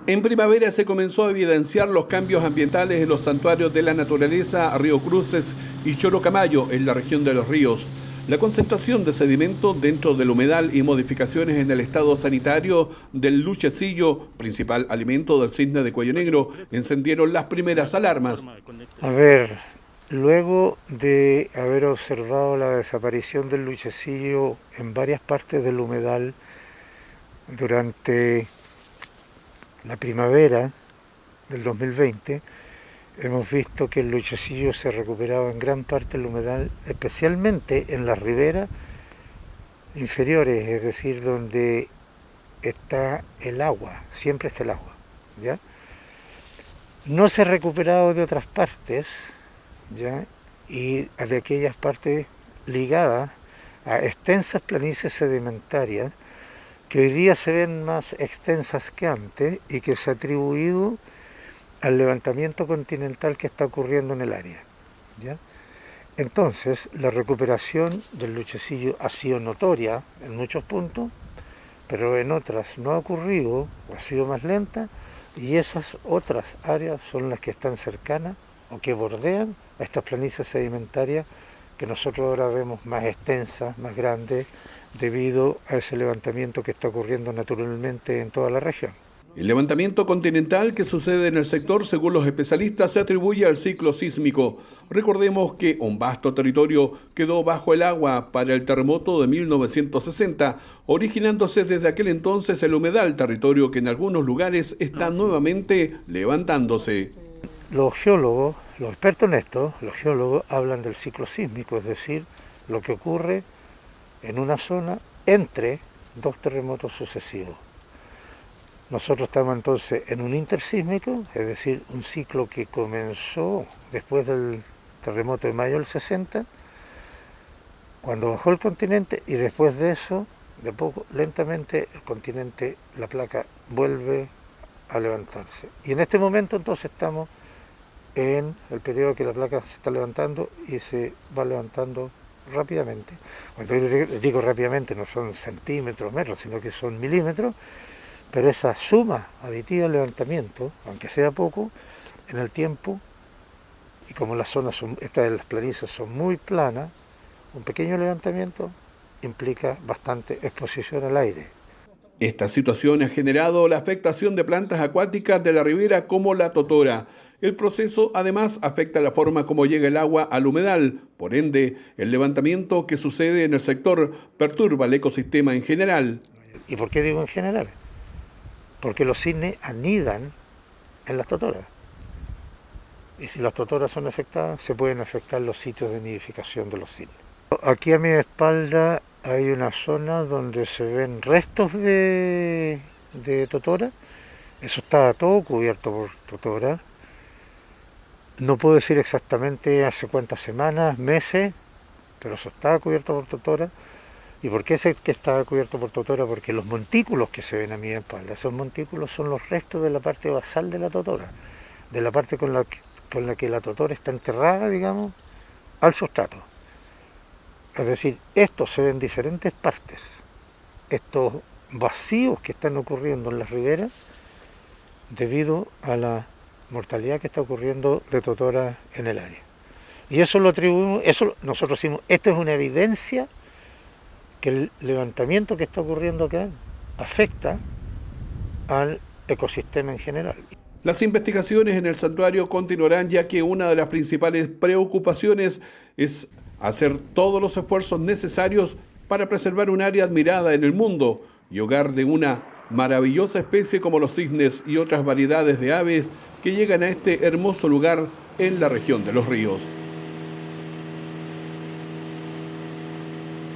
En primavera se comenzó a evidenciar los cambios ambientales en los santuarios de la naturaleza Río Cruces y Chorocamayo, en la región de Los Ríos. La concentración de sedimento dentro del humedal y modificaciones en el estado sanitario del luchecillo, principal alimento del cisne de cuello negro, encendieron las primeras alarmas. A ver, luego de haber observado la desaparición del luchecillo en varias partes del humedal durante la primavera del 2020, hemos visto que el luchecillo se recuperaba en gran parte del humedal, especialmente en las riberas inferiores, es decir, donde está el agua, siempre está el agua, ¿ya? No se ha recuperado de otras partes, ¿ya? Y de aquellas partes ligadas a extensas planicies sedimentarias que hoy día se ven más extensas que antes y que se ha atribuido al levantamiento continental que está ocurriendo en el área, ¿ya? Entonces, la recuperación del luchecillo ha sido notoria en muchos puntos, pero en otras no ha ocurrido o ha sido más lenta, y esas otras áreas son las que están cercanas o que bordean a estas planicies sedimentarias que nosotros ahora vemos más extensas, más grandes, debido a ese levantamiento que está ocurriendo naturalmente en toda la región. El levantamiento continental que sucede en el sector, según los especialistas, se atribuye al ciclo sísmico. Recordemos que un vasto territorio quedó bajo el agua para el terremoto de 1960, originándose desde aquel entonces el humedal, territorio que en algunos lugares está nuevamente levantándose. Los geólogos, los expertos en esto, los geólogos hablan del ciclo sísmico, es decir, lo que ocurre en una zona entre dos terremotos sucesivos. Nosotros estamos entonces en un intersísmico, es decir, un ciclo que comenzó después del terremoto de mayo del 60, cuando bajó el continente, y después de eso, de poco, lentamente, el continente, la placa vuelve a levantarse. Y en este momento entonces estamos en el periodo que la placa se está levantando y se va levantando rápidamente. Cuando yo digo rápidamente no son centímetros, metros, sino que son milímetros, pero esa suma aditiva del levantamiento, aunque sea poco, en el tiempo, y como las zonas estas de las planicies son muy planas, un pequeño levantamiento implica bastante exposición al aire. Esta situación ha generado la afectación de plantas acuáticas de la ribera como la totora. El proceso además afecta la forma como llega el agua al humedal. Por ende, el levantamiento que sucede en el sector perturba el ecosistema en general. ¿Y por qué digo en general? Porque los cisnes anidan en las totoras. Y si las totoras son afectadas, se pueden afectar los sitios de nidificación de los cisnes. Aquí a mi espalda hay una zona donde se ven restos de totora. Eso estaba todo cubierto por totora. No puedo decir exactamente hace cuántas semanas, meses, pero eso estaba cubierto por totora. ¿Y por qué sé que estaba cubierto por totora? Porque los montículos que se ven a mi espalda, esos montículos son los restos de la parte basal de la totora, de la parte con la que la totora está enterrada, digamos, al sustrato. Es decir, esto se ve en diferentes partes, estos vacíos que están ocurriendo en las riberas debido a la mortalidad que está ocurriendo de totora en el área. Y eso lo atribuimos, eso nosotros decimos, esto es una evidencia que el levantamiento que está ocurriendo acá afecta al ecosistema en general. Las investigaciones en el santuario continuarán, ya que una de las principales preocupaciones es hacer todos los esfuerzos necesarios para preservar un área admirada en el mundo y hogar de una maravillosa especie como los cisnes y otras variedades de aves que llegan a este hermoso lugar en la región de Los Ríos.